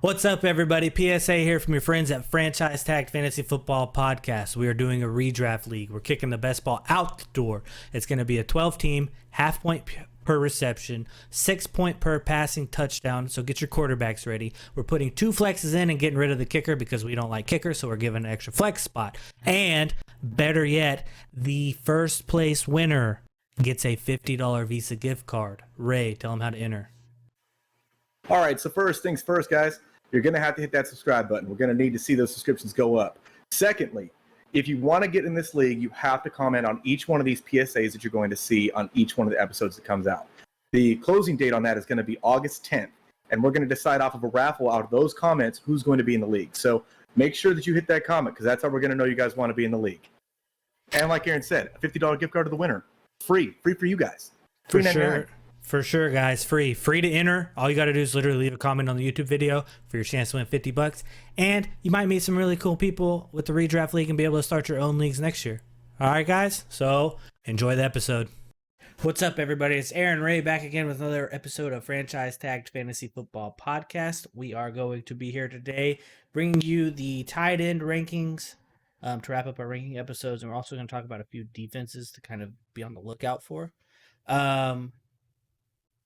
What's up, everybody? PSA here from your friends at Franchise Tagged Fantasy Football Podcast. We are doing a redraft league. We're kicking the best ball out the door. It's going to be a 12-team, half point per reception, 6 point per passing touchdown. So get your quarterbacks ready. We're putting 2 flexes in and getting rid of the kicker because we don't like kickers, so we're giving an extra flex spot. And better yet, the first place winner gets a $50 Visa gift card. Ray, tell them how to enter. All right, so first things first, guys. You're going to have to hit that subscribe button. We're going to need to see those subscriptions go up. Secondly, if you want to get in this league, you have to comment on each one of these PSAs that you're going to see on each one of the episodes that comes out. The closing date on that is going to be August 10th, and we're going to decide off of a raffle out of those comments who's going to be in the league. So make sure that you hit that comment because that's how we're going to know you guys want to be in the league. And like Aaron said, a $50 gift card to the winner. Free for you guys. For sure. For sure, guys. Free to enter. All you got to do is literally leave a comment on the YouTube video for your chance to win $50. And you might meet some really cool people with the redraft league and be able to start your own leagues next year. All right, guys. So enjoy the episode. What's up, everybody? It's Aaron Ray back again with another episode of Franchise Tagged Fantasy Football Podcast. We are going to be here today bringing you the tight end rankings to wrap up our ranking episodes. And we're also going to talk about a few defenses to kind of be on the lookout for.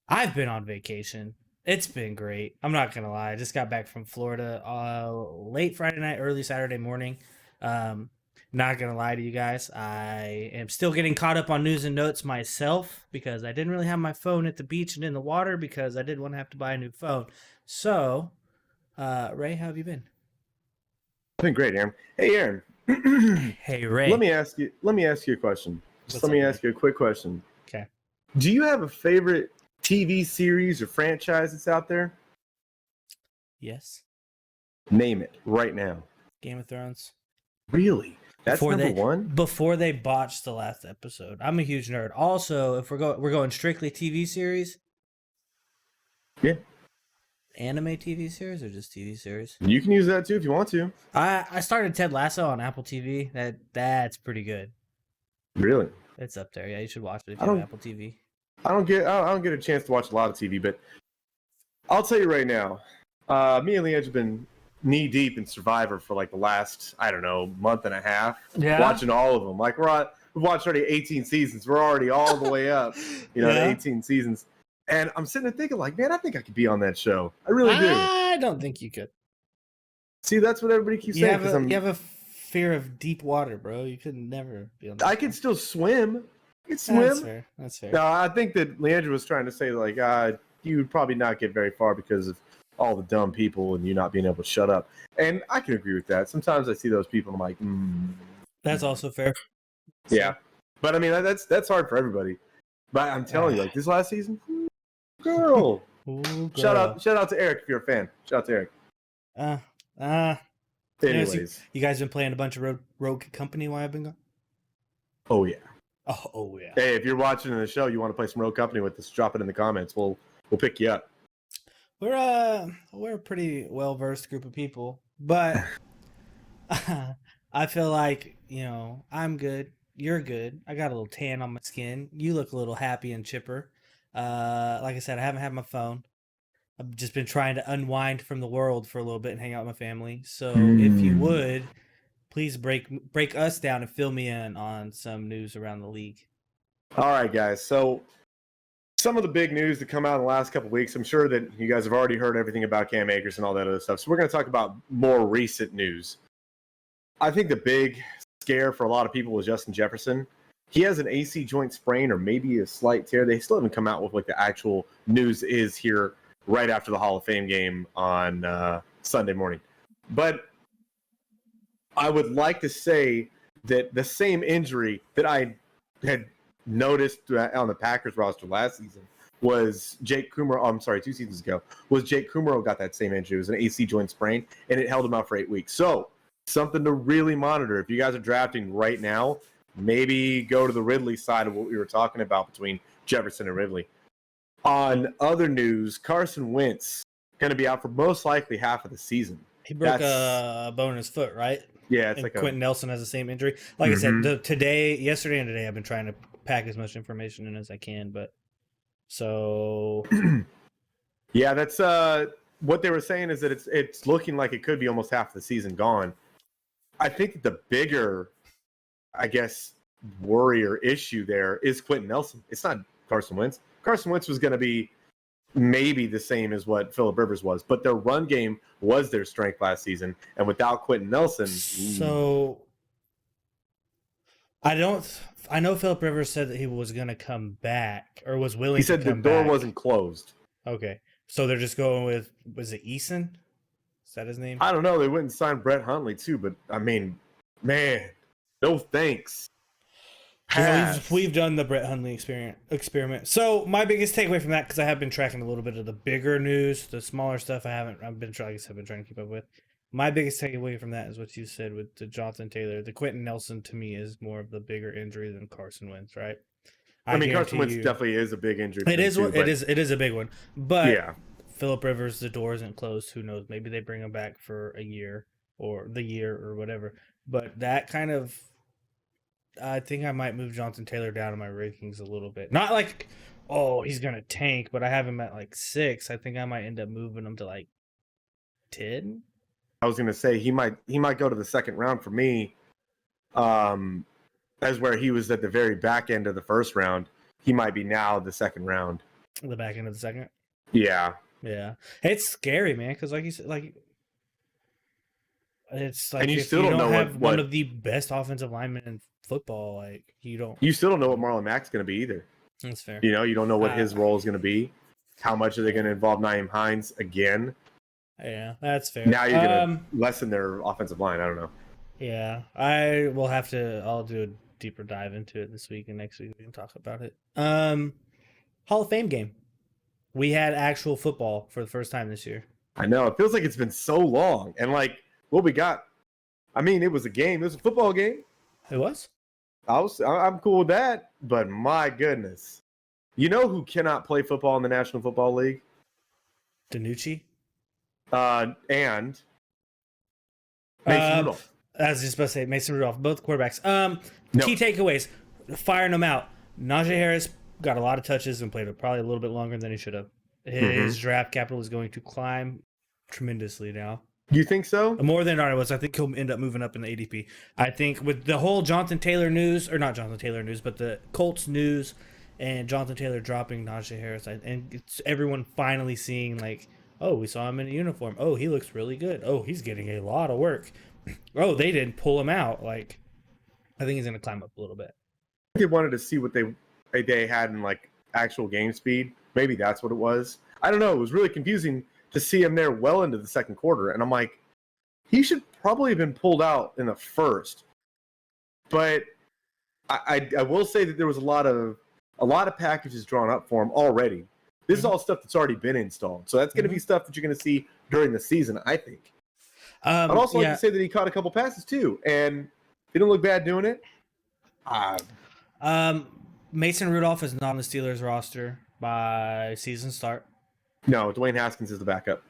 I've been on vacation. It's been great. I'm not going to lie. I just got back from Florida late Friday night, early Saturday morning. Not going to lie to you guys. I am still getting caught up on news and notes myself because I didn't really have my phone at the beach and in the water because I didn't want to have to buy a new phone. So, Ray, how have you been? I've been great, Aaron. Hey, Aaron. Hey, Ray. Let me ask you a question. Ask you a quick question. Okay. Do you have a favorite TV series or franchise that's out there? Yes. Name it right now. Game of Thrones. Really? That's number one? Before they botched the last episode. I'm a huge nerd. Also, if we're going strictly TV series. Yeah. Anime TV series or just TV series? You can use that too if you want to. I started Ted Lasso on Apple TV. That's pretty good. Really? It's up there. Yeah, you should watch it if you have Apple TV. I don't get a chance to watch a lot of TV, but I'll tell you right now, me and Leanne have been knee deep in Survivor for like the last, month and a half. Yeah. Watching all of them. Like we've watched already 18 seasons. We're already all the way up, to 18 seasons. And I'm sitting there thinking like, man, I think I could be on that show. I really do. I don't think you could. See, that's what everybody keeps saying. You have a fear of deep water, bro. You could never be on that. I can still swim. I can swim. That's fair. No, I think that Leandra was trying to say like, you would probably not get very far because of all the dumb people and you not being able to shut up. And I can agree with that. Sometimes I see those people and I'm like, That's also fair. Yeah. But I mean, that's hard for everybody. But I'm telling you, like this last season, girl. Ooh, girl. Shout out to Eric if you're a fan. Shout out to Eric. Anyways. You guys been playing a bunch of Rogue Company while I've been gone? Oh, yeah. Oh, yeah. Hey, if you're watching the show, you want to play some Rogue Company with us, drop it in the comments. We'll pick you up. We're a pretty well-versed group of people, but I feel like, I'm good. You're good. I got a little tan on my skin. You look a little happy and chipper. Like I said, I haven't had my phone. I've just been trying to unwind from the world for a little bit and hang out with my family. So if you would, please break us down and fill me in on some news around the league. All right, guys. So some of the big news that come out in the last couple of weeks, I'm sure that you guys have already heard everything about Cam Akers and all that other stuff. So we're going to talk about more recent news. I think the big scare for a lot of people was Justin Jefferson. He has an AC joint sprain or maybe a slight tear. They still haven't come out with like the actual news is here right after the Hall of Fame game on Sunday morning. But I would like to say that the same injury that I had noticed on the Packers roster last season was Jake Kumerow. 2 seasons ago, was Jake Kumerow got that same injury. It was an AC joint sprain, and it held him out for 8 weeks. So something to really monitor. If you guys are drafting right now, maybe go to the Ridley side of what we were talking about between Jefferson and Ridley. On other news, Carson Wentz going to be out for most likely half of the season. He broke a bone in his foot, right? Yeah, it's and like Quentin Nelson has the same injury. Like I said, yesterday and today, I've been trying to pack as much information in as I can. But so, yeah, that's what they were saying is that it's looking like it could be almost half the season gone. I think that the bigger, I guess, worry or issue there is Quentin Nelson. It's not Carson Wentz. Carson Wentz was going to be maybe the same as what Phillip Rivers was, but their run game was their strength last season, and without Quentin Nelson, so I know Phillip Rivers said that he was going to come back or was willing. He said to come the door back. wasn't closed. Okay, so they're just going with, was it Eason? Is that his name? I don't know. They went and signed Brett Hundley too, but I mean, man, no thanks. Yeah, we've done the Brett Hundley experiment. So my biggest takeaway from that, because I have been tracking a little bit of the bigger news, the smaller stuff I've been trying to keep up with. My biggest takeaway from that is what you said with the Jonathan Taylor. The Quentin Nelson to me is more of the bigger injury than Carson Wentz, right? I mean, Carson Wentz definitely is a big injury. It is a big one. But yeah, Phillip Rivers, the door isn't closed. Who knows? Maybe they bring him back for a year or the year or whatever. But that kind of, I think I might move Jonathan Taylor down in my rankings a little bit. Not like, oh, he's going to tank, but I have him at like 6. I think I might end up moving him to like 10. I was going to say he might go to the second round for me. As where he was at the very back end of the first round. He might be now the second round. The back end of the second? Yeah. Yeah. It's scary, man, because like you said, like, it's like, and you if still you don't know have what one of the best offensive linemen in football, like, you still don't know what Marlon Mack's going to be either. That's fair. You know, you don't know what his role is going to be. How much are they going to involve Nyheim Hines again? Yeah, that's fair. Now you're going to lessen their offensive line. I don't know. Yeah, I'll do a deeper dive into it this week, and next week we can talk about it. Hall of Fame game. We had actual football for the first time this year. I know. It feels like it's been so long. And like what we got, I mean, it was a game. It was a football game. It was? I'm cool with that, but my goodness. You know who cannot play football in the National Football League? DiNucci? And Mason Rudolph. I was just about to say Mason Rudolph, both quarterbacks. No. Key takeaways, firing them out. Najee Harris got a lot of touches and played probably a little bit longer than he should have. His draft capital is going to climb tremendously now. You think so? More than it was. I think he'll end up moving up in the ADP. I think with the whole Jonathan Taylor news, or not Jonathan Taylor news, but the Colts news and Jonathan Taylor dropping Najee Harris, and it's everyone finally seeing like, oh, we saw him in a uniform. Oh, he looks really good. Oh, he's getting a lot of work. Oh, they didn't pull him out. Like, I think he's going to climb up a little bit. They wanted to see what they had in like actual game speed. Maybe that's what it was. I don't know. It was really confusing to see him there well into the second quarter. And I'm like, he should probably have been pulled out in the first. But I will say that there was a lot of packages drawn up for him already. This is all stuff that's already been installed. So that's going to be stuff that you're going to see during the season, I think. I'd also like to say that he caught a couple passes too, and didn't look bad doing it. Mason Rudolph is not on the Steelers roster by season start. No, Dwayne Haskins is the backup.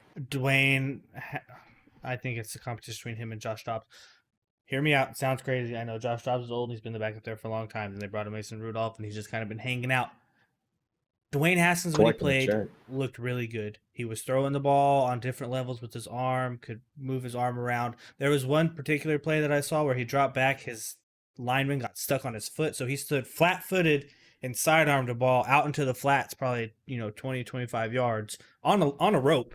I think it's a competition between him and Josh Dobbs. Hear me out. It sounds crazy. I know Josh Dobbs is old. He's been the backup there for a long time. And they brought in Mason Rudolph, and he's just kind of been hanging out. Dwayne Haskins, when he played, looked really good. He was throwing the ball on different levels with his arm, could move his arm around. There was one particular play that I saw where he dropped back. His lineman got stuck on his foot, so he stood flat-footed and sidearmed the ball out into the flats, probably 20, 25 yards on a rope.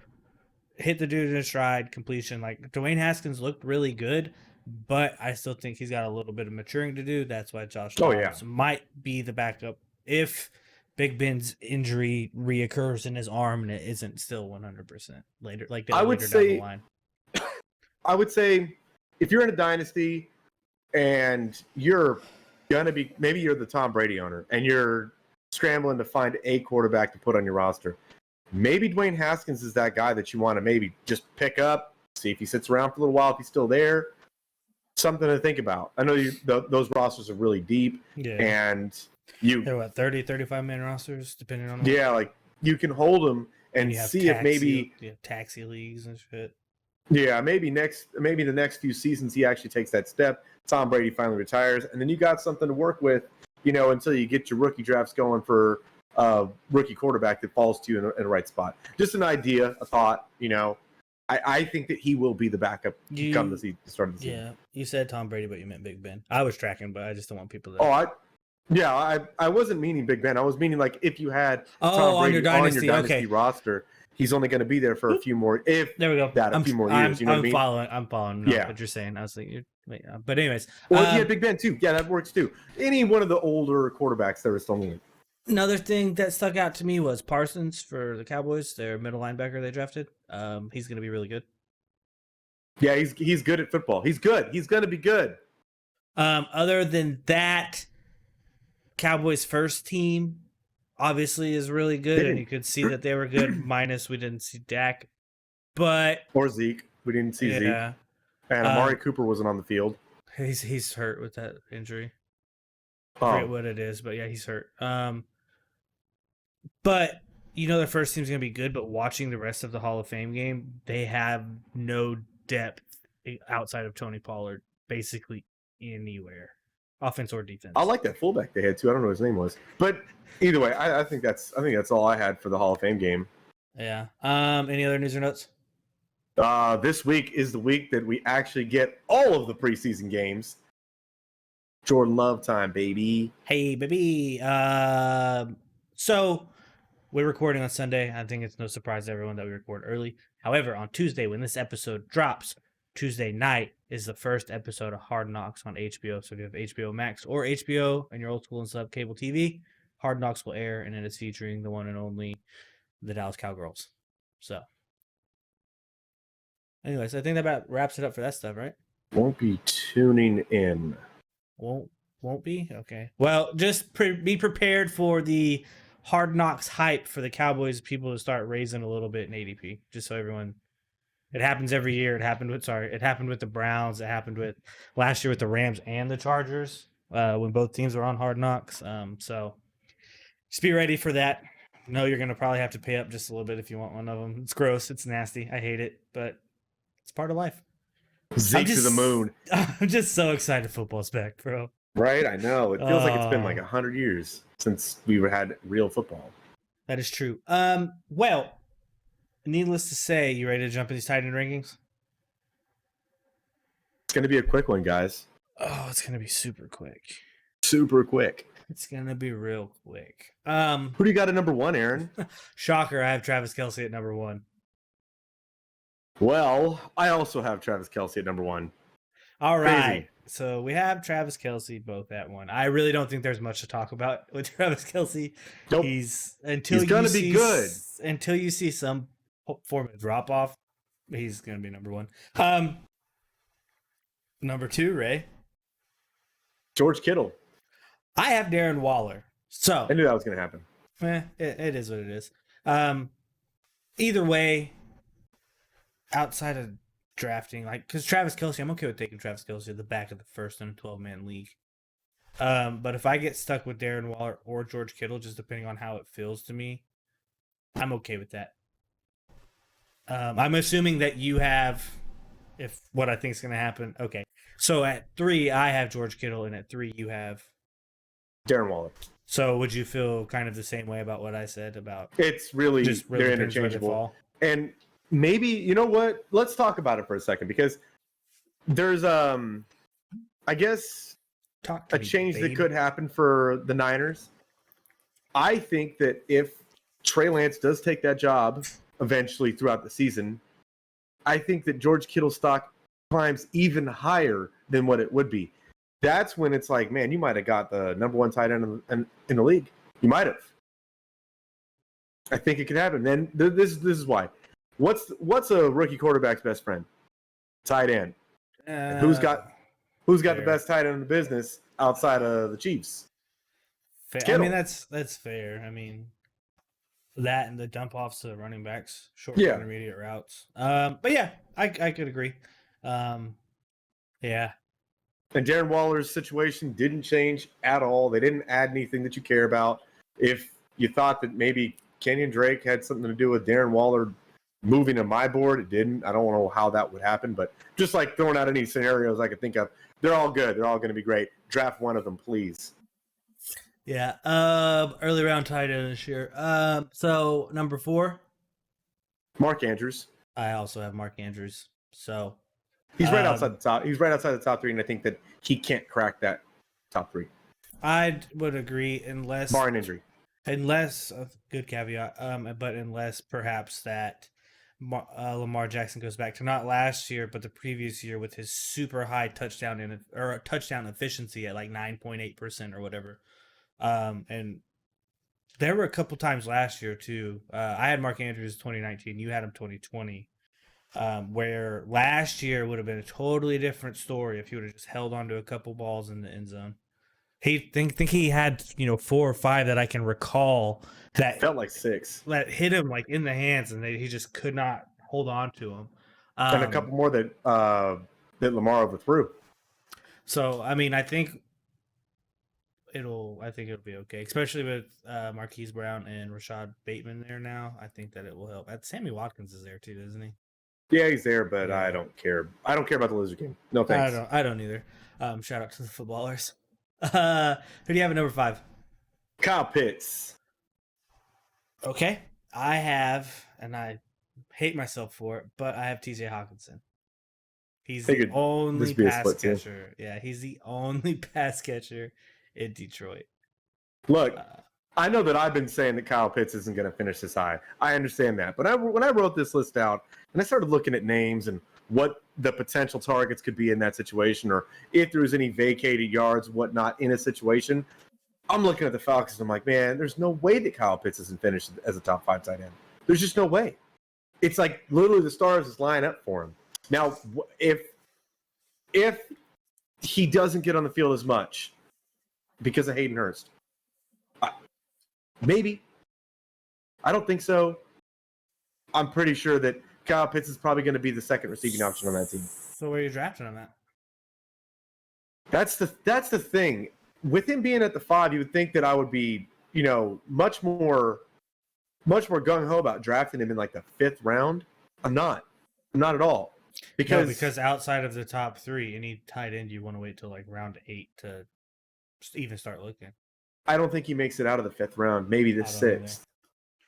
Hit the dude in a stride, completion. Like, Dwayne Haskins looked really good, but I still think he's got a little bit of maturing to do. That's why Josh Dobbs might be the backup if Big Ben's injury reoccurs in his arm and it isn't still 100% later. Like later down the line. I would say if you're in a dynasty and you're gonna be, maybe you're the Tom Brady owner and you're scrambling to find a quarterback to put on your roster, maybe Dwayne Haskins is that guy that you want to maybe just pick up, see if he sits around for a little while, if he's still there. Something to think about. I know those rosters are really deep, and they're what, 30, 35 man rosters, depending on like you can hold them and see if maybe taxi leagues and shit. Yeah, maybe the next few seasons he actually takes that step. Tom Brady finally retires, and then you got something to work with, until you get your rookie drafts going for rookie quarterback that falls to you in the right spot. Just an idea, a thought. I think that he will be the backup come the start of the season. Yeah, you said Tom Brady, but you meant Big Ben. I was tracking, but I just don't want people to. I wasn't meaning Big Ben. I was meaning like if you had Tom Brady on your dynasty roster, he's only going to be there for a few more. There we go. A few more years. I'm following. What you're saying. I was like, but anyways. Or if you had Big Ben too. Yeah, that works too. Any one of the older quarterbacks that are still in the league. Another thing that stuck out to me was Parsons for the Cowboys, their middle linebacker they drafted. He's going to be really good. Yeah, he's good at football. He's good. He's going to be good. Other than that, Cowboys' first team obviously is really good, and you could see that they were good. Minus we didn't see Dak, or Zeke. We didn't see Zeke. And Amari Cooper wasn't on the field. He's hurt with that injury. I forget what it is, but yeah, he's hurt. But their first team's gonna be good. But watching the rest of the Hall of Fame game, they have no depth outside of Tony Pollard, basically anywhere, offense or defense. I like that fullback they had too. I don't know what his name was, but either way, I think that's all I had for the Hall of Fame game. Yeah. Any other news or notes? This week is the week that we actually get all of the preseason games. Jordan Love time, baby. Hey, baby. So we're recording on Sunday. I think it's no surprise to everyone that we record early. However, on Tuesday, when this episode drops, Tuesday night is the first episode of Hard Knocks on HBO. So if you have HBO Max or HBO and you're old school and still have cable TV, Hard Knocks will air, and it is featuring the one and only the Dallas Cowgirls. So, anyways, I think that about wraps it up for that stuff, right? Won't be tuning in. Won't be? Okay. Well, just be prepared for the Hard Knocks hype for the Cowboys people to start raising a little bit in ADP, just so everyone. It happens every year. It happened with the Browns. It happened with last year with the Rams and the Chargers when both teams were on Hard Knocks. So just be ready for that. No, you're going to probably have to pay up just a little bit if you want one of them. It's gross. It's nasty. I hate it, but it's part of life. Zeke to the moon. I'm just so excited football's back, bro. Right? I know. It feels like it's been like 100 years since we had real football. That is true. Well, needless to say, you ready to jump in these tight end rankings? It's going to be a quick one, guys. Oh, it's going to be super quick. Super quick. It's going to be real quick. Who do you got at number 1, Aaron? Shocker, I have Travis Kelsey at number 1. Well, I also have Travis Kelsey at number 1. All right. Crazy. So we have Travis Kelsey both at 1. I really don't think there's much to talk about with Travis Kelsey. Nope. He's going to be good. Until you see some form of drop off, he's going to be number 1. Number 2, Ray. George Kittle. I have Darren Waller. So I knew that was going to happen. It is what it is. Either way, outside of drafting, because Travis Kelsey, I'm okay with taking Travis Kelsey at the back of the first in a 12-man league. But if I get stuck with Darren Waller or George Kittle, just depending on how it feels to me, I'm okay with that. I'm assuming that you have, if what I think is going to happen. Okay. So at 3, I have George Kittle, and at 3, you have Darren Waller. So would you feel kind of the same way about what I said about it's really they're interchangeable. And maybe, you know what? Let's talk about it for a second, because there's I guess a change that could happen for the Niners. I think that if Trey Lance does take that job eventually throughout the season, I think that George Kittle's stock climbs even higher than what it would be. That's when it's like, man, you might have got the number 1 tight end in the league. You might have. I think it could happen. Then this is why. What's a rookie quarterback's best friend? Tight end. Who's got the best tight end in the business outside of the Chiefs? I mean, that's fair. I mean, that and the dump offs to running backs, short intermediate routes. But yeah, I could agree. Yeah. And Darren Waller's situation didn't change at all. They didn't add anything that you care about. If you thought that maybe Kenyon Drake had something to do with Darren Waller moving to my board, it didn't. I don't know how that would happen, but just like throwing out any scenarios I could think of, they're all good. They're all going to be great. Draft one of them, please. Yeah. Early round tight end this year. So number 4, Mark Andrews. I also have Mark Andrews. So He's right outside um, the top. He's right outside the top 3, and I think that he can't crack that top 3. I would agree Barring injury. unless good caveat. But unless perhaps that Lamar Jackson goes back to not last year, but the previous year with his super high touchdown touchdown efficiency at like 9.8% or whatever. And there were a couple times last year too. I had Mark Andrews 2019. You had him 2020. Where last year would have been a totally different story if he would have just held on to a couple balls in the end zone. He think he had 4 or 5 that I can recall that Felt like 6. that hit him like in the hands and he just could not hold on to them. And a couple more that Lamar overthrew. So I mean, I think it'll be okay, especially with Marquise Brown and Rashad Bateman there now. I think that it will help. Sammy Watkins is there too, isn't he? Yeah, he's there, but Yeah. I don't care. I don't care about the Lizard King. No thanks. I don't either. Shout out to the footballers. Who do you have at number 5? Kyle Pitts. Okay, I have, and I hate myself for it, but I have TJ Hawkinson. He's the only pass catcher. Yeah, he's the only pass catcher in Detroit. Look, I know that I've been saying that Kyle Pitts isn't going to finish this high. I understand that. But when I wrote this list out and I started looking at names and what the potential targets could be in that situation, or if there was any vacated yards, whatnot in a situation, I'm looking at the Falcons and I'm like, man, there's no way that Kyle Pitts isn't finished as a top 5 tight end. There's just no way. It's like literally the stars just line up for him. Now, if he doesn't get on the field as much because of Hayden Hurst, maybe. I don't think so. I'm pretty sure that Kyle Pitts is probably going to be the second receiving option on that team. So where are you drafting him at? That's the thing. With him being at the 5, you would think that I would be, much more gung ho about drafting him in like the 5th round. I'm not at all. Because outside of the top 3, any tight end you want to wait till like round 8 to even start looking. I don't think he makes it out of the 5th round, maybe the 6th.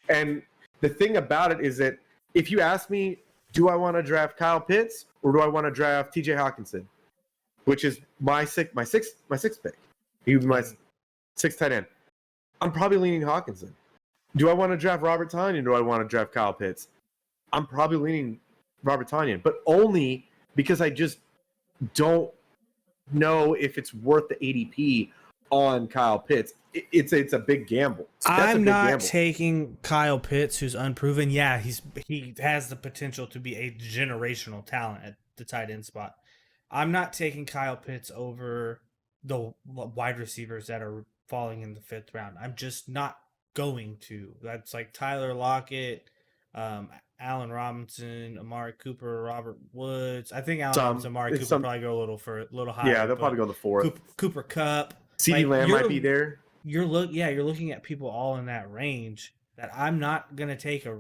And the thing about it is that if you ask me, do I want to draft Kyle Pitts or do I want to draft TJ Hawkinson, which is my sixth pick? He was my 6th tight end. I'm probably leaning Hawkinson. Do I want to draft Robert Tanyan or do I want to draft Kyle Pitts? I'm probably leaning Robert Tanyan, but only because I just don't know if it's worth the ADP on Kyle Pitts. It's a big gamble. I'm not taking Kyle Pitts, who's unproven. Yeah, he has the potential to be a generational talent at the tight end spot. I'm not taking Kyle Pitts over the wide receivers that are falling in the 5th round. I'm just not going to. That's like Tyler Lockett, Allen Robinson, Amari Cooper, Robert Woods. I think Amari Cooper probably go a little higher. Yeah, they'll probably go the 4th. Cooper Kupp. CeeDee Lamb might be there. You're looking at people all in that range that I'm not going to take a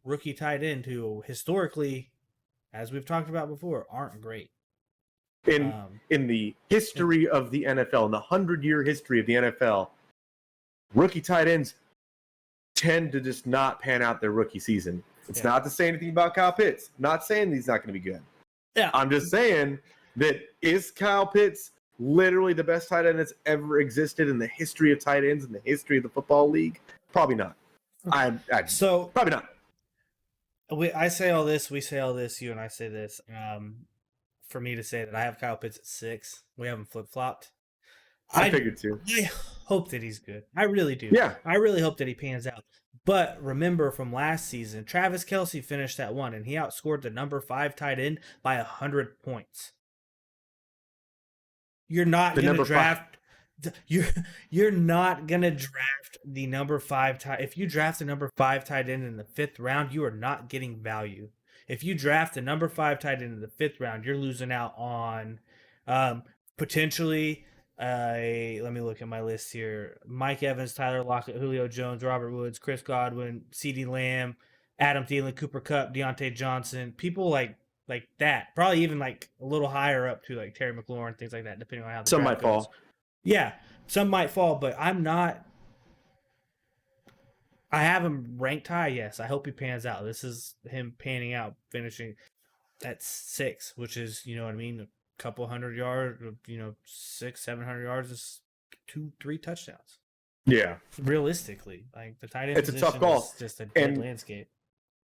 rookie tight end who historically, as we've talked about before, aren't great. In the history of the NFL, in the 100-year history of the NFL, rookie tight ends tend to just not pan out their rookie season. It's not to say anything about Kyle Pitts. I'm not saying he's not going to be good. Yeah. I'm just saying that is Kyle Pitts literally the best tight end that's ever existed in the history of tight ends in the history of the football league? Probably not. So probably not. I say all this, we say all this, you and I say this. For me to say that I have Kyle Pitts at 6, we haven't flip-flopped. I figured too. I hope that he's good. I really do. Yeah. I really hope that he pans out. But remember from last season, Travis Kelsey finished at 1, and he outscored the number 5 tight end by 100 points. You're not going to draft. You're not going to draft the number 5 tight. If you draft the number 5 tight end in the 5th round, you are not getting value. If you draft the number 5 tight end in the 5th round, you're losing out on potentially. Let me look at my list here. Mike Evans, Tyler Lockett, Julio Jones, Robert Woods, Chris Godwin, CeeDee Lamb, Adam Thielen, Cooper Kupp, Deontay Johnson. People like that. Probably even like a little higher up to like Terry McLaurin, things like that, depending on how the some might fall. Yeah, some might fall, but I'm not. I have him ranked high. Yes, I hope he pans out. This is him panning out, finishing at 6, which is, you know what I mean, a couple 100 yards, 600-700 yards is 2-3 touchdowns. Yeah, Realistically, like the tight end it's a tough position call, is just a dead and landscape.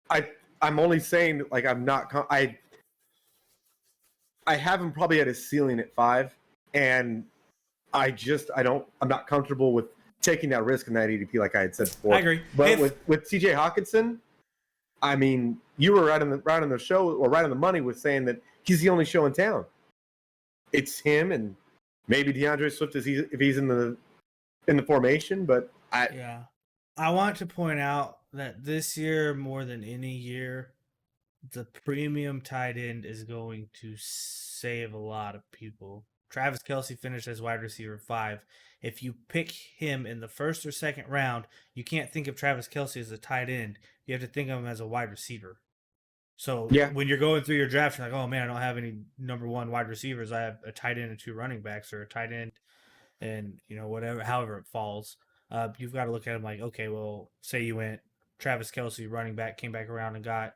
I'm only saying like I'm not. I have him probably at his ceiling at 5, and I'm not comfortable with taking that risk in that ADP like I had said before. I agree. But with TJ Hawkinson, I mean, you were right on the show, or right on the money with saying that he's the only show in town. It's him and maybe DeAndre Swift if he's in the formation, but I want to point out that this year more than any year, the premium tight end is going to save a lot of people. Travis Kelsey finished as wide receiver 5. If you pick him in the first or second round, you can't think of Travis Kelsey as a tight end. You have to think of him as a wide receiver. So when you're going through your draft, you're like, oh man, I don't have any number 1 wide receivers. I have a tight end and 2 running backs, or a tight end and however it falls. You've got to look at him like, okay, well, say you went Travis Kelsey running back, came back around and got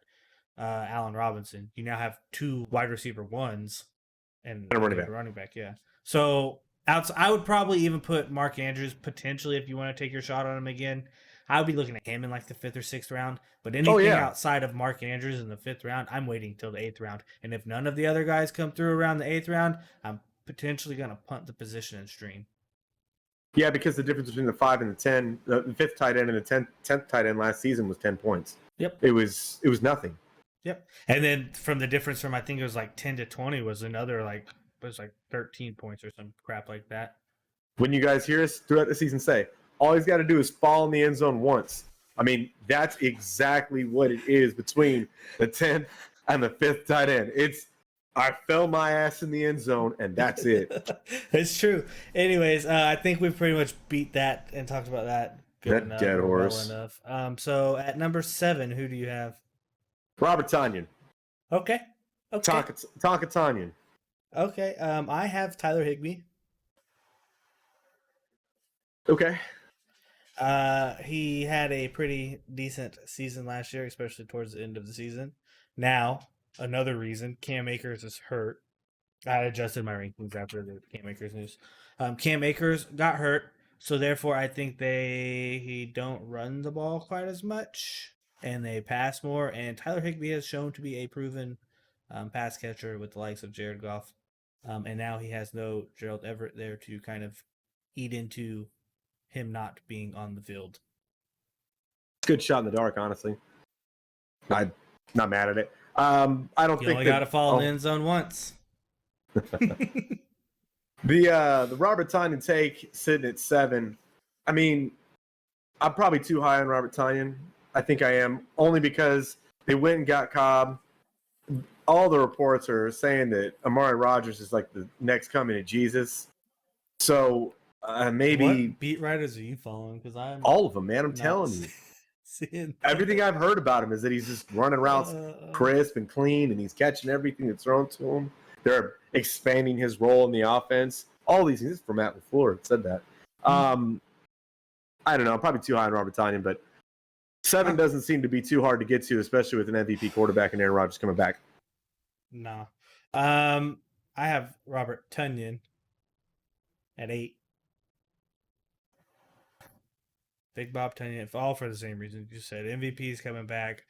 Allen Robinson. You now have 2 wide receiver 1s and a running back. Yeah. So I would probably even put Mark Andrews potentially if you want to take your shot on him again. I would be looking at him in like the 5th or 6th round. But anything outside of Mark Andrews in the 5th round, I'm waiting till the 8th round. And if none of the other guys come through around the 8th round, I'm potentially going to punt the position and stream. Yeah, because the difference between the 5 and the 10, the 5th tight end and the 10th tight end last season was 10 points. Yep. It was nothing. Yep. And then from the difference from, I think it was like 10 to 20 was another like 13 points or some crap like that. When you guys hear us throughout the season say, all he's got to do is fall in the end zone once. I mean, that's exactly what it is between the 10th and the 5th tight end. I fell my ass in the end zone, and that's it. It's true. Anyways, I think we've pretty much beat that and talked about that. That dead horse. Well enough. So at number 7, who do you have? Robert Tunyan. Okay. Tonka Tunyan. Okay. I have Tyler Higbee. Okay. He had a pretty decent season last year, especially towards the end of the season. Now, another reason, Cam Akers is hurt. I adjusted my rankings after the Cam Akers news. Cam Akers got hurt, so therefore I think he don't run the ball quite as much, and they pass more. And Tyler Higbee has shown to be a proven pass catcher with the likes of Jared Goff. And now he has no Gerald Everett there to kind of eat into him not being on the field. Good shot in the dark, honestly. I'm not mad at it. I don't think you only got to fall in the end zone once. The Robert Tunyan take sitting at 7. I mean, I'm probably too high on Robert Tunyan. I think I am, only because they went and got Cobb. All the reports are saying that Amari Rogers is like the next coming of Jesus. So maybe what beat writers are you following? Because I'm all of them, man. I'm telling you. Everything I've heard about him is that he's just running routes crisp and clean, and he's catching everything that's thrown to him. They're expanding his role in the offense. All these things. This is from Matt LaFleur said that. I don't know. I'm probably too high on Robert Tunyan, but 7 doesn't seem to be too hard to get to, especially with an MVP quarterback and Aaron Rodgers coming back. No. I have Robert Tunyan at 8. Big Bob Tunyan, all for the same reason you said. MVP is coming back.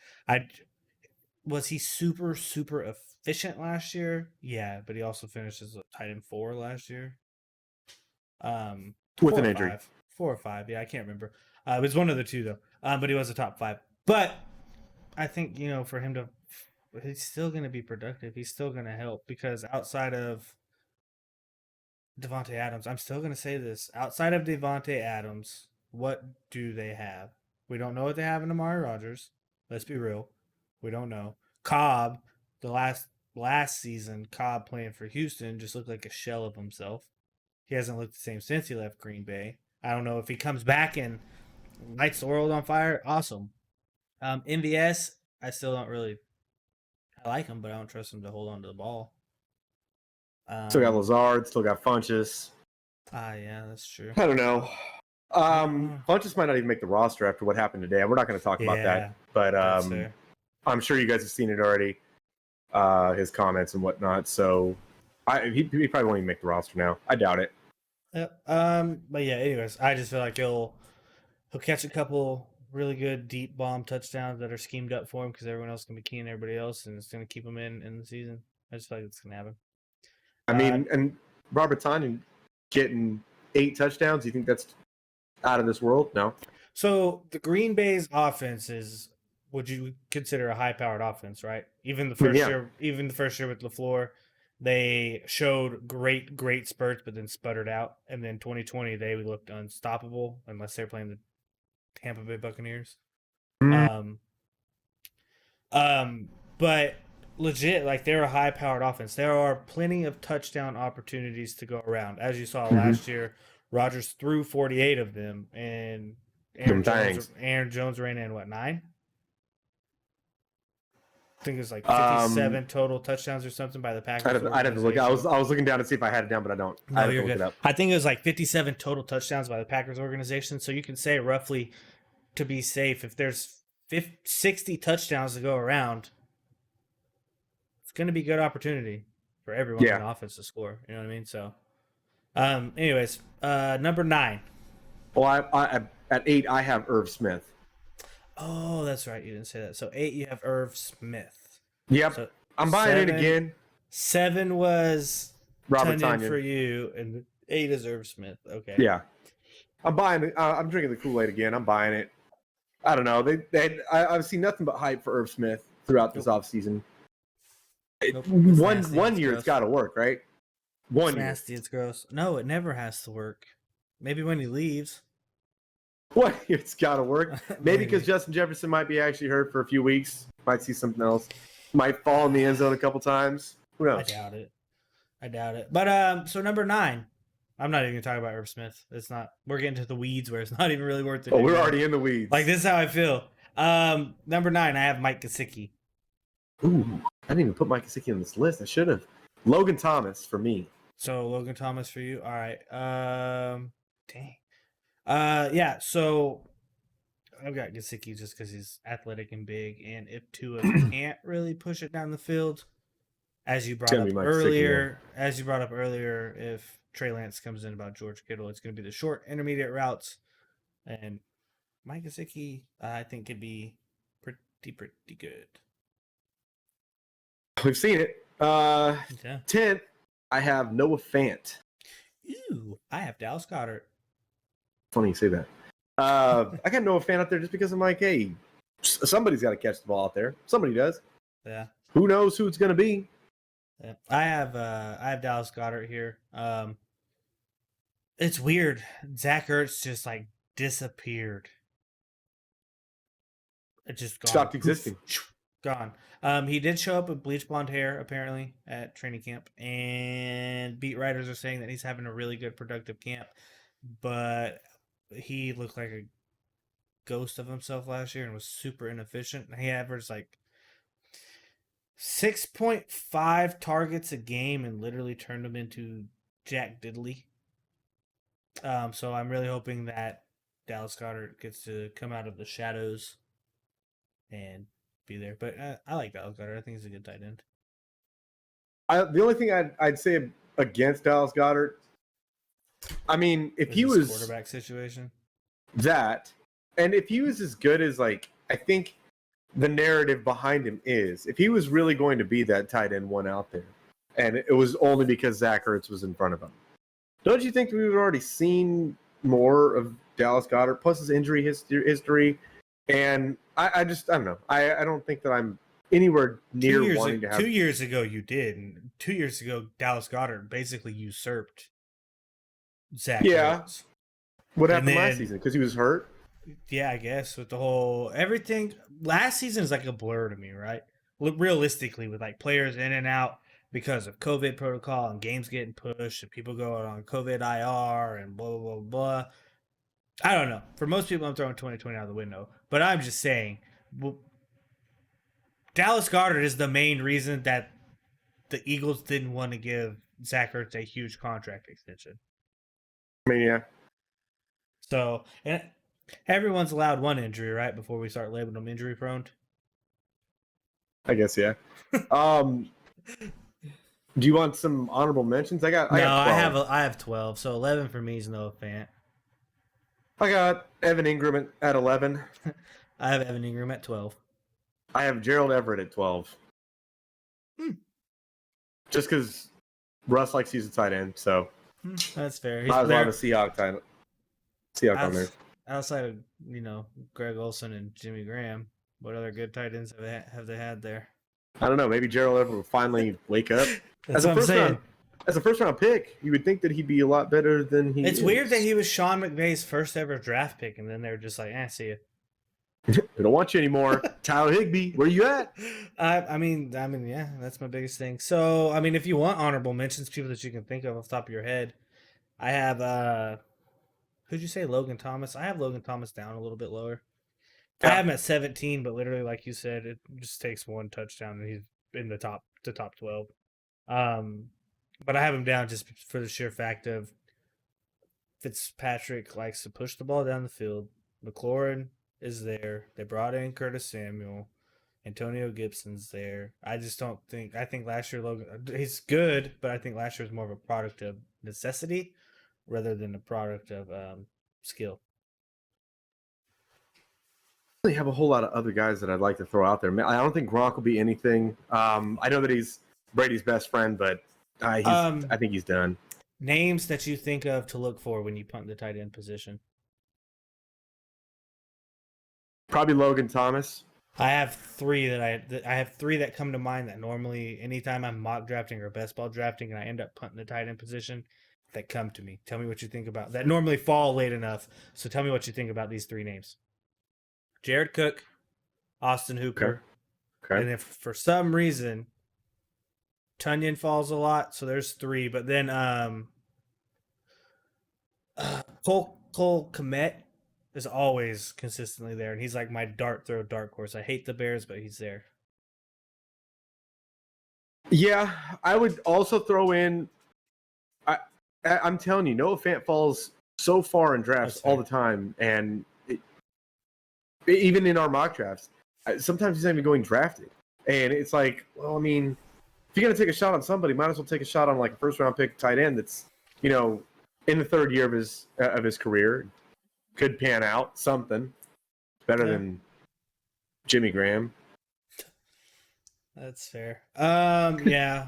Was he super, super efficient last year? Yeah, but he also finished as a tight end 4 last year. With an injury. 4 or 5. Yeah, I can't remember. It was one of the 2, though. But he was a top 5. But I think, for him to... He's still going to be productive. He's still going to help, because outside of Devontae Adams, I'm still going to say this. Outside of Devontae Adams, what do they have? We don't know what they have in Amari Rogers. Let's be real. We don't know. Cobb, the last season, Cobb playing for Houston just looked like a shell of himself. He hasn't looked the same since he left Green Bay. I don't know if he comes back and lights the world on fire. Awesome. MVS, I still don't really... I like him, but I don't trust him to hold on to the ball. Still got Lazard, still got Funchess. Yeah, that's true. I don't know. Uh, Funches might not even make the roster after what happened today. We're not going to talk about yeah, that, but that's fair. I'm sure you guys have seen it already, his comments and whatnot. So he probably won't even make the roster now. I doubt it. Yep. But yeah, anyways, I just feel like he'll catch a couple really good deep bomb touchdowns that are schemed up for him because everyone else can be keying everybody else, and it's going to keep him in the season. I just feel like it's going to happen. I mean, and Robert Tanyan getting 8 touchdowns. You think that's out of this world? No. So the Green Bay's offense is, would you consider a high-powered offense, right? Even the first year with LaFleur, they showed great spurts, but then sputtered out. And then 2020, they looked unstoppable unless they're playing the Tampa Bay Buccaneers. Mm. But legit, like they're a high-powered offense. There are plenty of touchdown opportunities to go around, as you saw last year. Rogers threw 48 of them, and Aaron Jones ran in what, 9? I think it was like 57 total touchdowns or something by the Packers. I'd have to look. I was looking down to see if I had it down, but I don't. No, you're good. I think it was like 57 total touchdowns by the Packers organization. So you can say roughly, to be safe, if there's 60 touchdowns to go around, it's going to be good opportunity for everyone in the offense to score. You know what I mean? So, anyways, number 9. Well, I at 8 I have Irv Smith. Oh, that's right. You didn't say that. So 8, you have Irv Smith. Yep. So I'm buying it again. 7 was Robert Tunyan for you, and 8 is Irv Smith. Okay. Yeah. I'm buying. I'm drinking the Kool-Aid again. I'm buying it. I don't know. I've seen nothing but hype for Irv Smith throughout this offseason. One year it's got to work, right? It's nasty. It's gross. No, it never has to work. Maybe when he leaves. 1 year it's got to work. Maybe because Justin Jefferson might be actually hurt for a few weeks. Might see something else. Might fall in the end zone a couple times. Who knows? I doubt it. But so number 9. I'm not even gonna talk about Irv Smith. It's not. We're getting to the weeds where it's not even really worth it. Oh, we're already in the weeds. Like, this is how I feel. Number 9, I have Mike Gesicki. Ooh, I didn't even put Mike Gesicki on this list. I should have. Logan Thomas for me. So Logan Thomas for you. All right. Dang. Yeah. So I've got Gesicki just because he's athletic and big, and if Tua can't really push it down the field, as you brought up earlier, if Trey Lance comes in about George Kittle, it's going to be the short, intermediate routes, and Mike Gesicki, I think, could be pretty good. We've seen it. 10th, I have Noah Fant. Ooh, I have Dallas Goddard. Funny you say that. I got Noah Fant out there just because I'm like, hey, somebody's got to catch the ball out there. Somebody does. Yeah. Who knows who it's going to be? Yeah. I have Dallas Goddard here. It's weird. Zach Ertz just like disappeared. It just gone. Stopped existing. Gone. He did show up with bleach blonde hair apparently at training camp, and beat writers are saying that he's having a really good productive camp, but he looked like a ghost of himself last year and was super inefficient. He averaged like 6.5 targets a game and literally turned him into Jack Diddley. So I'm really hoping that Dallas Goddard gets to come out of the shadows and be there. But I like Dallas Goddard. I think he's a good tight end. The only thing I'd say against Dallas Goddard, I mean, if he was quarterback situation, that, and if he was as good as like I think the narrative behind him is, if he was really going to be that tight end one out there, and it was only because Zach Ertz was in front of him, don't you think we've already seen more of Dallas Goddard plus his injury history? And I don't know. I don't think that I'm anywhere near wanting to have. 2 years ago, you did. And 2 years ago, Dallas Goddard basically usurped Zach Ertz. What happened last season? Because he was hurt? Yeah, I guess with the whole everything. Last season is like a blur to me, right? Realistically, with like players in and out because of COVID protocol and games getting pushed and people going on COVID IR and blah, blah, blah, blah. I don't know. For most people, I'm throwing 2020 out of the window. But I'm just saying, Dallas Goddard is the main reason that the Eagles didn't want to give Zach Ertz a huge contract extension. mean, yeah, So, and everyone's allowed one injury, right? Before we start labeling them injury prone. I guess, yeah. Do you want some honorable mentions? I got 12. I have 12. So 11 for me is Noah Fant. I got Evan Ingram at 11. I have Evan Ingram at 12. I have Gerald Everett at 12. Just because Russ likes to use a tight end, so That's fair. I was on the Seahawk on there. Outside of Greg Olsen and Jimmy Graham, what other good tight ends have they had there? I don't know. Maybe Gerald Everett will finally wake up. That's what I'm saying. As a first round pick, you would think that he'd be a lot better than he is. It's weird that he was Sean McVay's first ever draft pick, and then they were just like, see you. We don't want you anymore. Tyler Higbee, where you at? I mean, yeah, that's my biggest thing. So, I mean, if you want honorable mentions, people that you can think of off the top of your head, I have, who'd you say, Logan Thomas? I have Logan Thomas down a little bit lower. Yeah. I have him at 17, but literally, like you said, it just takes one touchdown, and he's in the top 12. But I have him down just for the sheer fact of Fitzpatrick likes to push the ball down the field. McLaurin is there. They brought in Curtis Samuel. Antonio Gibson's there. I think last year Logan, he's good, but I think last year was more of a product of necessity rather than a product of skill. I really have a whole lot of other guys that I'd like to throw out there. I don't think Gronk will be anything. I know that he's Brady's best friend, but I think he's done. Names that you think of to look for when you punt the tight end position. Probably Logan Thomas. I have three that come to mind that normally anytime I'm mock drafting or best ball drafting and I end up punting the tight end position that come to me. Tell me what you think about that. Normally fall late enough. So tell me what you think about these three names. Jared Cook, Austin Hooper. Okay. And if for some reason Tunyan falls a lot, so there's three, but then Cole Kmet is always consistently there, and he's like my dark horse. I hate the Bears, but he's there. Yeah, I would also throw in. I'm telling you, Noah Fant falls so far in drafts all the time, and even in our mock drafts, sometimes he's not even going drafted, and it's like, well, I mean, if you're gonna take a shot on somebody, might as well take a shot on like a first round pick tight end that's in the third year of his career. Could pan out something better than Jimmy Graham. That's fair. Yeah.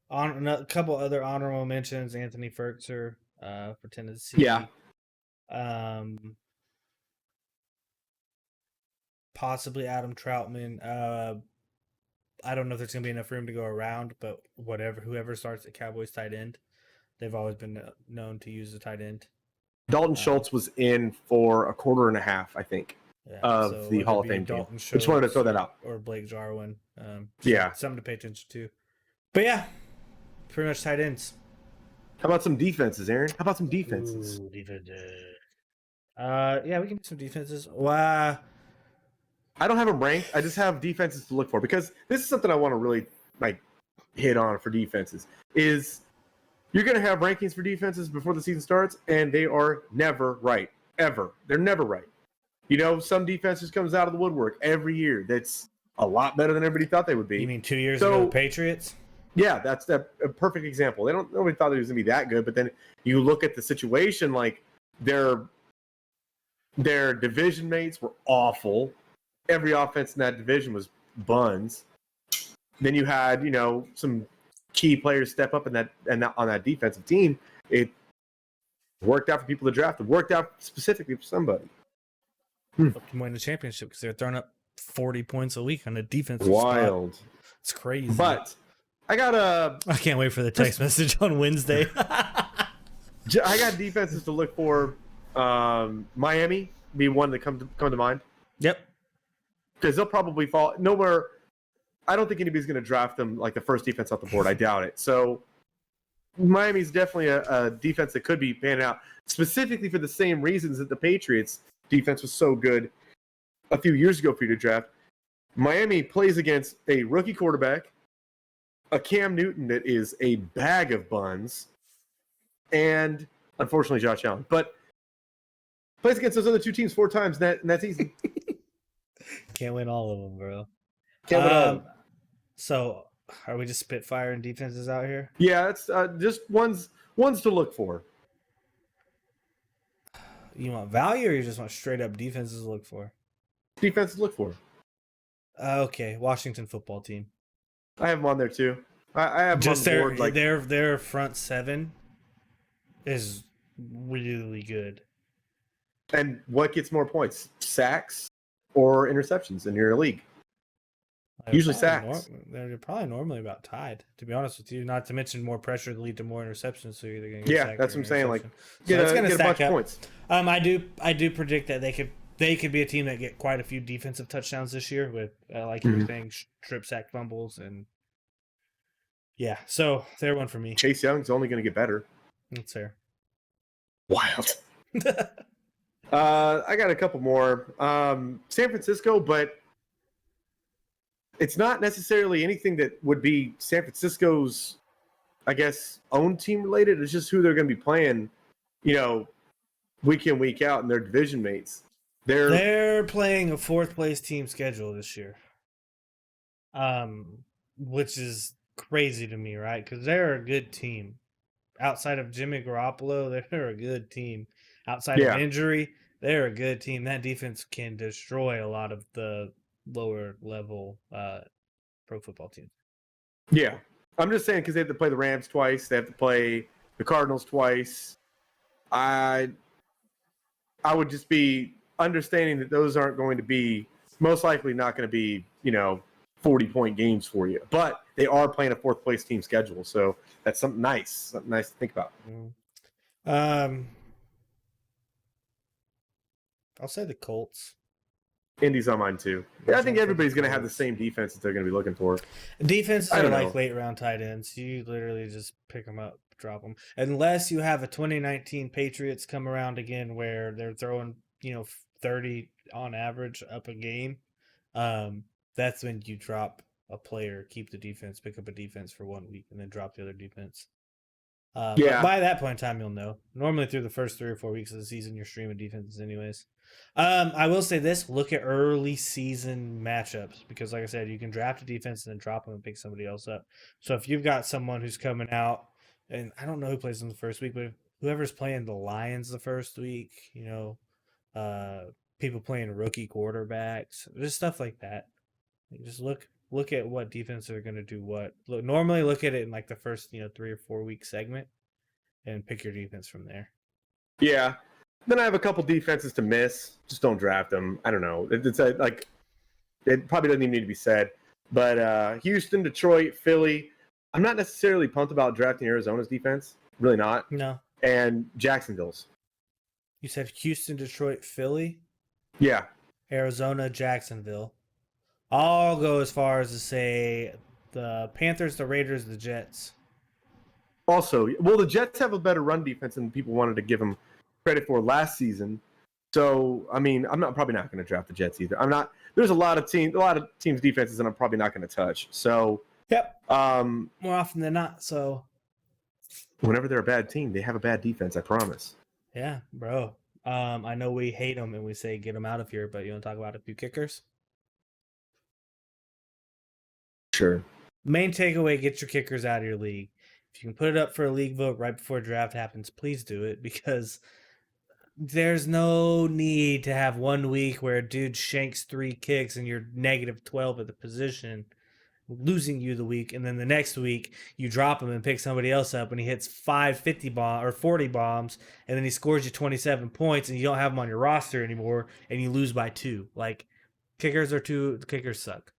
On a couple other honorable mentions: Anthony Ferkser for Tennessee. Yeah. Possibly Adam Troutman. I don't know if there's gonna be enough room to go around, but whoever starts at Cowboys tight end, they've always been known to use the tight end. Dalton Schultz was in for a quarter and a half, I think, of the Hall of Fame team. I just wanted to throw that out. Or Blake Jarwin. Something to pay attention to. But yeah, pretty much tight ends. How about some defenses, Aaron? How about some defenses? Ooh, defenses. Yeah, we can do some defenses. Wow. I don't have them ranked. I just have defenses to look for because this is something I want to really hit on for defenses. Is you're going to have rankings for defenses before the season starts, and they are never right. Ever. They're never right. Some defenses comes out of the woodwork every year that's a lot better than everybody thought they would be. You mean 2 years ago, the Patriots? Yeah, that's a perfect example. Nobody thought it was going to be that good, but then you look at the situation, like their division mates were awful. Every offense in that division was buns. Then you had, some key players step up on that defensive team. It worked out for people to draft. It worked out specifically for somebody. Helped them win the championship because they're throwing up 40 points a week on a defensive Wild. spot. It's crazy. But I can't wait for the text message on Wednesday. I got defenses to look for. Miami be one that come to mind. Yep. Because they'll probably fall nowhere. I don't think anybody's going to draft them like the first defense off the board. I doubt it. So Miami's definitely a defense that could be panning out, specifically for the same reasons that the Patriots defense was so good a few years ago for you to draft. Miami plays against a rookie quarterback, a Cam Newton that is a bag of buns, and Unfortunately, Josh Allen. But plays against those other two teams 4 times in that season. Can't win all of them, bro. Can't win all of them. So, are we just spitfiring defenses out here? Yeah, it's just ones to look for. You want value, or you just want straight up defenses to look for? Defenses to look for. Okay, Washington football team. I have them on there too. I have Just them on the board, their front seven is really good. And what gets more points, sacks or interceptions in your league? Usually sacks. They're probably normally about tied, to be honest with you. Not to mention more pressure to lead to more interceptions, so you're either going to get sacked that's or what I'm saying. Like, so get it's going to a stack bunch up. of points. I do predict that they could be a team that get quite a few defensive touchdowns this year with, like you were saying, strip sack fumbles and yeah. So they're one for me. Chase Young's only going to get better. That's fair. Wild. I got a couple more. San Francisco, but it's not necessarily anything that would be San Francisco's, I guess, own team related. It's just who they're going to be playing, week in, week out, and their division mates. They're playing a 4th place team schedule this year, which is crazy to me, right? Because they're a good team. Outside of Jimmy Garoppolo, they're a good team. Outside of injury, they're a good team. That defense can destroy a lot of the lower level pro football teams. Yeah. I'm just saying because they have to play the Rams twice. They have to play the Cardinals twice. I would just be understanding that those aren't going to be, most likely not going to be, 40-point games for you. But they are playing a 4th place team schedule. So that's something nice to think about. I'll say the Colts. Indy's on mine too. I think everybody's going to have the same defense that they're going to be looking for. Defenses are like late round tight ends. You literally just pick them up, drop them. Unless you have a 2019 Patriots come around again where they're throwing, 30 on average up a game. That's when you drop a player, keep the defense, pick up a defense for 1 week, and then drop the other defense. But by that point in time, you'll know. Normally through the first 3 or 4 weeks of the season, you're streaming defenses anyways. I will say this, look at early season matchups because, like I said, you can draft a defense and then drop them and pick somebody else up. So if you've got someone who's coming out, and I don't know who plays in the first week, but whoever's playing the Lions the first week, people playing rookie quarterbacks, just stuff like that. Just look at what defense are going to do what. Normally look at it in like the first 3 or 4 week segment and pick your defense from there. Yeah. Then I have a couple defenses to miss. Just don't draft them. I don't know. It's like it probably doesn't even need to be said. But Houston, Detroit, Philly. I'm not necessarily pumped about drafting Arizona's defense. Really not. No. And Jacksonville's. You said Houston, Detroit, Philly? Yeah. Arizona, Jacksonville. I'll go as far as to say the Panthers, the Raiders, the Jets. Also, well, the Jets have a better run defense than people wanted to give them credit for last season. So, I mean, probably not going to draft the Jets either. There's a lot of teams' defenses that I'm probably not going to touch. So, yep. More often than not. So, whenever they're a bad team, they have a bad defense. I promise. Yeah, bro. I know we hate them and we say get them out of here, but you want to talk about a few kickers? Sure. Main takeaway: get your kickers out of your league. If you can put it up for a league vote right before draft happens, please do it because there's no need to have 1 week where a dude shanks 3 kicks and you're negative 12 at the position, losing you the week, and then the next week you drop him and pick somebody else up and he hits 50 bomb or 40 bombs and then he scores you 27 points and you don't have him on your roster anymore and you lose by 2. Like kickers suck.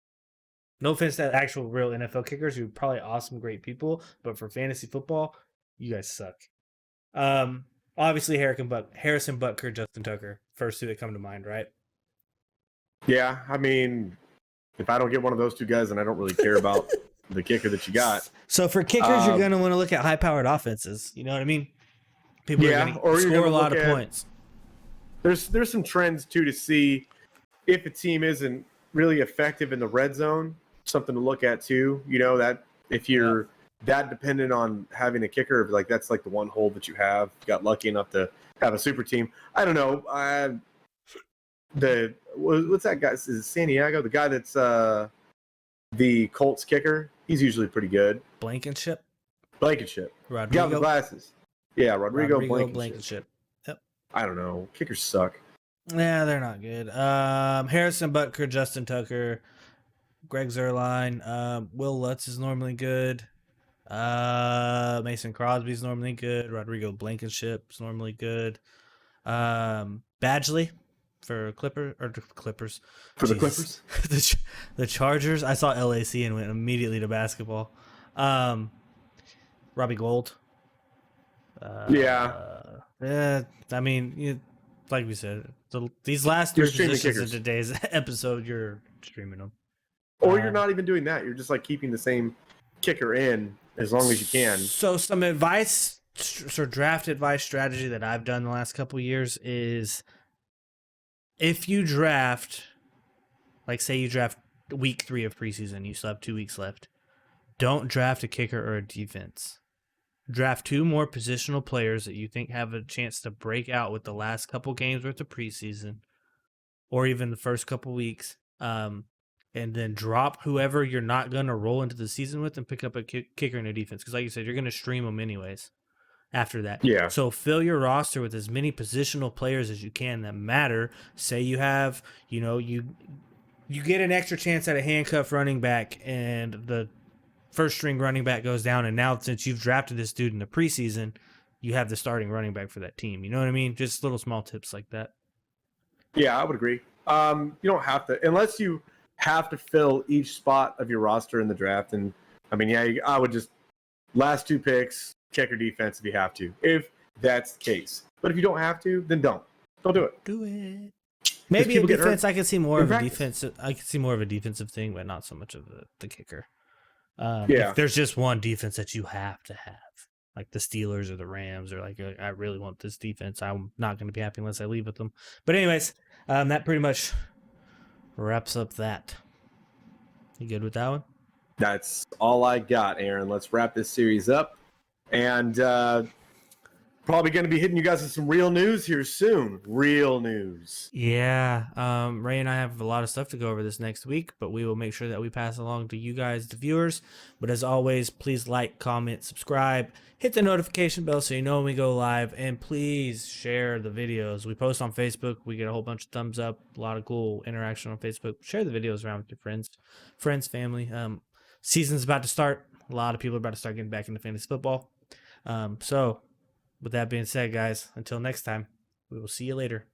No offense to actual real NFL kickers, you're probably awesome, great people, but for fantasy football, you guys suck. Obviously Harrison Butker, Justin Tucker, first 2 that come to mind, right? Yeah, I mean, if I don't get one of those 2 guys, then I don't really care about the kicker that you got. So for kickers, you're going to want to look at high-powered offenses. You know what I mean? People are going to score a lot of points. There's some trends, too, to see if a team isn't really effective in the red zone. Something to look at, too. That if you're that dependent on having a kicker? Like that's like the one hole that you have. You got lucky enough to have a super team. I don't know. What's that guy? Is it Santiago? The guy that's the Colts kicker. He's usually pretty good. Blankenship. Rodrigo. Got the glasses. Yeah, Rodrigo Blankenship. Yep. I don't know. Kickers suck. Yeah, they're not good. Harrison Butker, Justin Tucker, Greg Zuerlein, Will Lutz is normally good. Mason Crosby's normally good. Rodrigo Blankenship is normally good. Badgley for Clippers. For the Clippers? the Chargers. I saw LAC and went immediately to basketball. Robbie Gould. I mean, like we said, these last three positions in today's episode, you're streaming them. Or you're not even doing that. You're just like keeping the same kicker in as long as you can. So some advice, sort of draft advice strategy that I've done the last couple of years is if you draft, like say you draft week 3 of preseason, you still have 2 weeks left. Don't draft a kicker or a defense. Draft 2 more positional players that you think have a chance to break out with the last couple games worth of preseason or even the first couple weeks. And then drop whoever you're not going to roll into the season with and pick up a kicker and a defense. Because like you said, you're going to stream them anyways after that. Yeah. So fill your roster with as many positional players as you can that matter. Say you have, you get an extra chance at a handcuff running back and the first string running back goes down, and now since you've drafted this dude in the preseason, you have the starting running back for that team. You know what I mean? Just little small tips like that. Yeah, I would agree. You don't have to, unless you have to fill each spot of your roster in the draft. And I mean, yeah, I would just last 2 picks, kicker defense if you have to, if that's the case. But if you don't have to, then don't do it. Do it. Maybe a defense. I could see more of a defense. I could see more of a defensive thing, but not so much of the kicker. If there's just one defense that you have to have, like the Steelers or the Rams, or like I really want this defense, I'm not going to be happy unless I leave with them. But anyways, that pretty much wraps up that. You good with that one? That's all I got, Aaron. Let's wrap this series up. And probably going to be hitting you guys with some real news here soon. Real news. Yeah. Ray and I have a lot of stuff to go over this next week, but we will make sure that we pass along to you guys, the viewers. But as always, please like, comment, subscribe, hit the notification bell so you know when we go live, and please share the videos. We post on Facebook. We get a whole bunch of thumbs up, a lot of cool interaction on Facebook. Share the videos around with your friends, family. Season's about to start. A lot of people are about to start getting back into fantasy football. So with that being said, guys, until next time, we will see you later.